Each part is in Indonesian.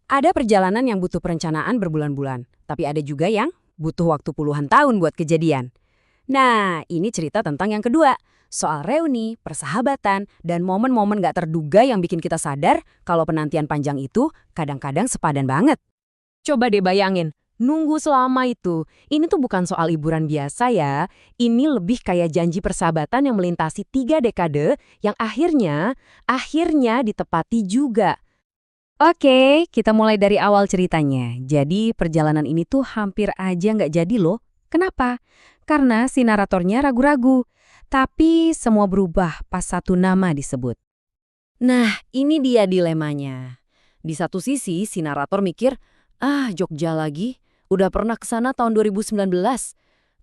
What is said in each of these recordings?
Ada perjalanan yang butuh perencanaan berbulan-bulan, tapi ada juga yang butuh waktu puluhan tahun buat kejadian. Nah, ini cerita tentang yang kedua, soal reuni, persahabatan, dan momen-momen gak terduga yang bikin kita sadar kalau penantian panjang itu kadang-kadang sepadan banget. Coba deh bayangin, nunggu selama itu. Ini tuh bukan soal hiburan biasa ya. Ini lebih kayak janji persahabatan yang melintasi 3 dekade yang akhirnya ditepati juga. Oke, kita mulai dari awal ceritanya. Jadi perjalanan ini tuh hampir aja nggak jadi loh. Kenapa? Karena si naratornya ragu-ragu. Tapi semua berubah pas satu nama disebut. Nah, ini dia dilemanya. Di satu sisi, si narator mikir, Jogja lagi, udah pernah ke sana tahun 2019.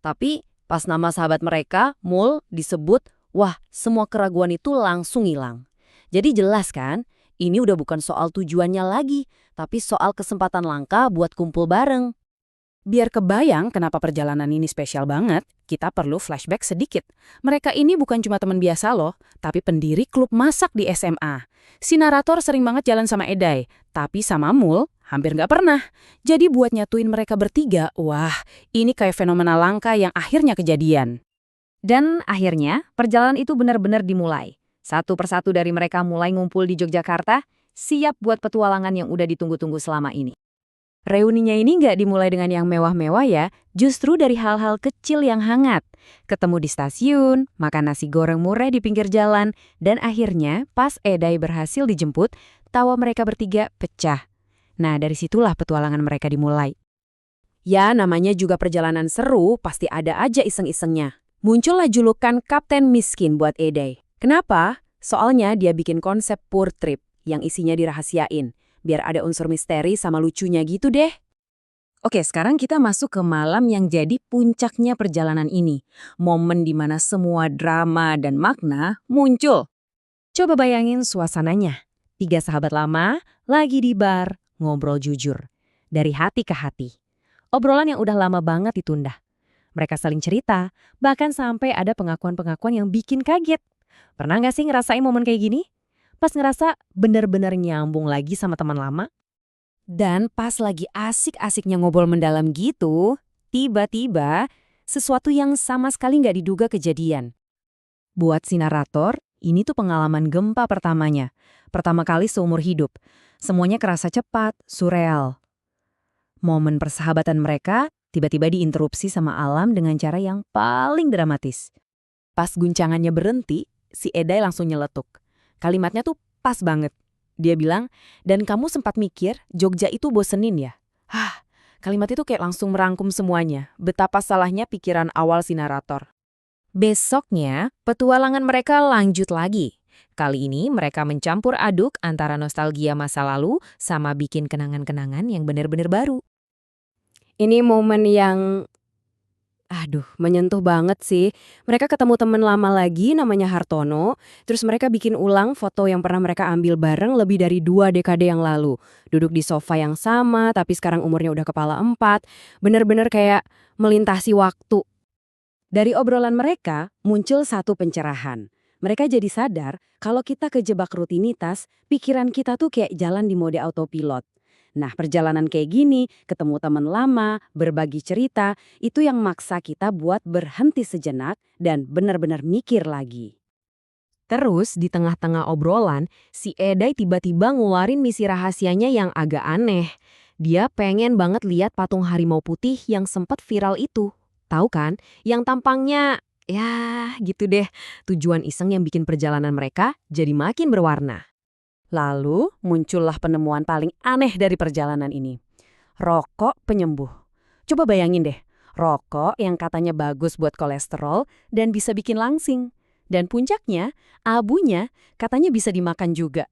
Tapi pas nama sahabat mereka, Mul, disebut, wah semua keraguan itu langsung hilang. Jadi jelas kan, ini udah bukan soal tujuannya lagi, tapi soal kesempatan langka buat kumpul bareng. Biar kebayang kenapa perjalanan ini spesial banget, kita perlu flashback sedikit. Mereka ini bukan cuma teman biasa loh, tapi pendiri klub masak di SMA. Si narator sering banget jalan sama Edai, tapi sama Mul hampir nggak pernah. Jadi buat nyatuin mereka bertiga, wah ini kayak fenomena langka yang akhirnya kejadian. Dan akhirnya, perjalanan itu benar-benar dimulai. Satu persatu dari mereka mulai ngumpul di Yogyakarta, siap buat petualangan yang udah ditunggu-tunggu selama ini. Reuninya ini nggak dimulai dengan yang mewah-mewah ya, justru dari hal-hal kecil yang hangat. Ketemu di stasiun, makan nasi goreng murah di pinggir jalan, dan akhirnya pas Edai berhasil dijemput, tawa mereka bertiga pecah. Nah, dari situlah petualangan mereka dimulai. Ya, namanya juga perjalanan seru, pasti ada aja iseng-isengnya. Muncullah julukan Kapten Miskin buat Edai. Kenapa? Soalnya dia bikin konsep poor trip yang isinya dirahasiain. Biar ada unsur misteri sama lucunya gitu deh. Oke, sekarang kita masuk ke malam yang jadi puncaknya perjalanan ini. Momen di mana semua drama dan makna muncul. Coba bayangin suasananya. 3 sahabat lama, lagi di bar, ngobrol jujur. Dari hati ke hati. Obrolan yang udah lama banget ditunda. Mereka saling cerita, bahkan sampai ada pengakuan-pengakuan yang bikin kaget. Pernah nggak sih ngerasain momen kayak gini? Pas ngerasa bener-bener nyambung lagi sama teman lama. Dan pas lagi asik-asiknya ngobrol mendalam gitu, tiba-tiba sesuatu yang sama sekali nggak diduga kejadian. Buat si narator, ini tuh pengalaman gempa pertamanya. Pertama kali seumur hidup. Semuanya kerasa cepat, surreal. Momen persahabatan mereka tiba-tiba diinterupsi sama alam dengan cara yang paling dramatis. Pas guncangannya berhenti, si Edai langsung nyeletuk. Kalimatnya tuh pas banget. Dia bilang, dan kamu sempat mikir Jogja itu bosenin ya? Kalimat itu kayak langsung merangkum semuanya. Betapa salahnya pikiran awal si narator. Besoknya, petualangan mereka lanjut lagi. Kali ini mereka mencampur aduk antara nostalgia masa lalu sama bikin kenangan-kenangan yang benar-benar baru. Ini momen yang menyentuh banget sih. Mereka ketemu temen lama lagi namanya Hartono, terus mereka bikin ulang foto yang pernah mereka ambil bareng lebih dari 2 dekade yang lalu. Duduk di sofa yang sama, tapi sekarang umurnya udah kepala 4. Bener-bener kayak melintasi waktu. Dari obrolan mereka, muncul satu pencerahan. Mereka jadi sadar kalau kita kejebak rutinitas, pikiran kita tuh kayak jalan di mode autopilot. Nah, perjalanan kayak gini, ketemu teman lama, berbagi cerita, itu yang maksa kita buat berhenti sejenak dan benar-benar mikir lagi. Terus, di tengah-tengah obrolan, si Edai tiba-tiba ngeluarin misi rahasianya yang agak aneh. Dia pengen banget lihat patung harimau putih yang sempat viral itu. Tahu kan? Yang tampangnya, ya gitu deh. Tujuan iseng yang bikin perjalanan mereka jadi makin berwarna. Lalu muncullah penemuan paling aneh dari perjalanan ini. Rokok penyembuh. Coba bayangin deh, rokok yang katanya bagus buat kolesterol dan bisa bikin langsing. Dan puncaknya, abunya katanya bisa dimakan juga.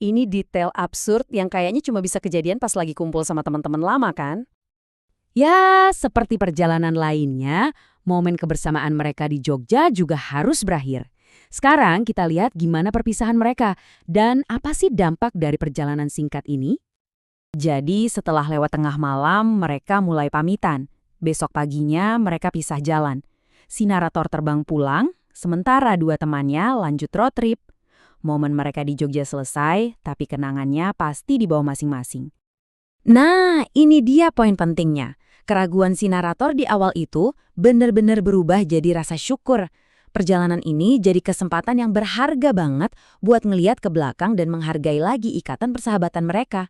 Ini detail absurd yang kayaknya cuma bisa kejadian pas lagi kumpul sama teman-teman lama kan? Ya, seperti perjalanan lainnya, momen kebersamaan mereka di Jogja juga harus berakhir. Sekarang kita lihat gimana perpisahan mereka dan apa sih dampak dari perjalanan singkat ini. Jadi setelah lewat tengah malam mereka mulai pamitan. Besok paginya mereka pisah jalan. Si narator terbang pulang, sementara 2 temannya lanjut road trip. Momen mereka di Jogja selesai, tapi kenangannya pasti dibawa masing-masing. Nah, ini dia poin pentingnya. Keraguan si narator di awal itu benar-benar berubah jadi rasa syukur. Perjalanan ini jadi kesempatan yang berharga banget buat ngeliat ke belakang dan menghargai lagi ikatan persahabatan mereka.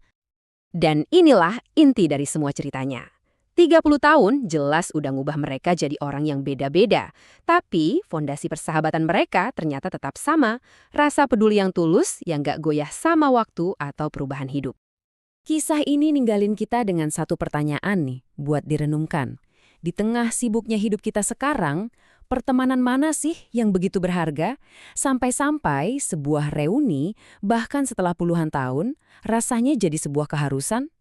Dan inilah inti dari semua ceritanya. 30 tahun jelas udah ngubah mereka jadi orang yang beda-beda. Tapi fondasi persahabatan mereka ternyata tetap sama. Rasa peduli yang tulus yang gak goyah sama waktu atau perubahan hidup. Kisah ini ninggalin kita dengan satu pertanyaan nih, buat direnungkan. Di tengah sibuknya hidup kita sekarang, pertemanan mana sih yang begitu berharga? Sampai-sampai sebuah reuni, bahkan setelah puluhan tahun, rasanya jadi sebuah keharusan?